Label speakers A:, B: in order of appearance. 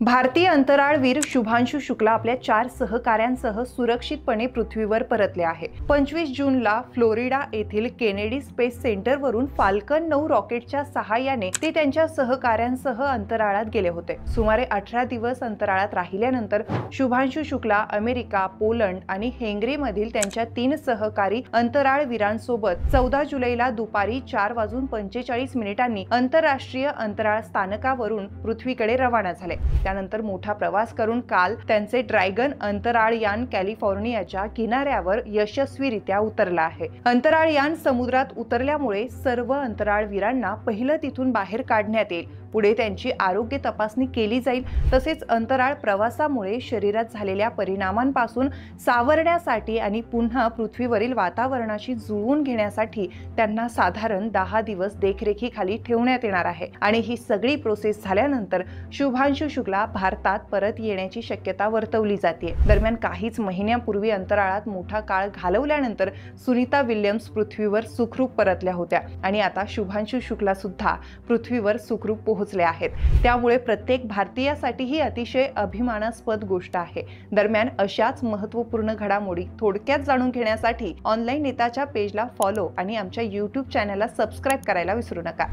A: भारतीय अंतराळवीर शुभांशु शुक्ला आपल्या 4 सहकाऱ्यांसह सुरक्षितपणे पृथ्वीवर परतले आहे। 25 जूनला फ्लोरिडा येथील केनेडी स्पेस सेंटरवरून फाल्कन 9 रॉकेटच्या सहाय्याने ते त्यांच्या सहकाऱ्यांसह अंतराळात गेले होते। सुमारे 18 दिवस अंतराळात राहिल्यानंतर शुभांशु शुक्ला अमेरिका, पोलंड आणि हेंगरीमधील त्यांच्या 3 सहकारी अंतराळवीरांसोबत 14 जुलैला दुपारी 4:45 आंतरराष्ट्रीय अंतराळ स्थानकावरून पृथ्वीकडे रवाना झाले। त्यानंतर मोठा प्रवास करून काल त्यांचे ड्रॅगन अंतराळयान कॅलिफोर्नियाच्या किनाऱ्यावर यशस्वीरित्या उतरला आहे। अंतराळयान समुद्रात उतरल्यामुळे सर्व अंतराळवीरांना पहिलं तिथून बाहेर काढण्यात येईल। पुढे त्यांची आरोग्य तपासणी केली जाईल। तसेच अंतराळ प्रवासामुळे शरीरात झालेल्या परिणामांपासून सावरण्यासाठी आणि पुन्हा पृथ्वीवरील वातावरणाशी जुळवून घेण्यासाठी त्यांना साधारण 10 दिवस देखरेखीखाली ठेवण्यात येणार आहे। आणि ही सगळी प्रोसेस झाल्यानंतर शुभांशु शुक्ला भारतात परत येण्याची शक्यता वर्तवली जाते। दरम्यान काहीच महिन्यांपूर्वी अंतराळात मोठा काळ घालवल्यानंतर सुनीता विल्यम्स पृथ्वीवर सुखरूप परतल्या होत्या आणि आता शुभांशु शुक्ला सुद्धा पृथ्वीवर सुखरूप पोहोचले आहेत। त्यामुळे प्रत्येक भारतीयासाठी ही अतिशय अभिमानास्पद गोष्ट आहे। दरम्यान अशाच महत्त्वपूर्ण घडामोडी थोडक्यात जाणून घेण्यासाठी ऑनलाईन नेताच्या पेजला फॉलो आणि आमच्या YouTube चॅनलला सबस्क्राइब करायला विसरू नका।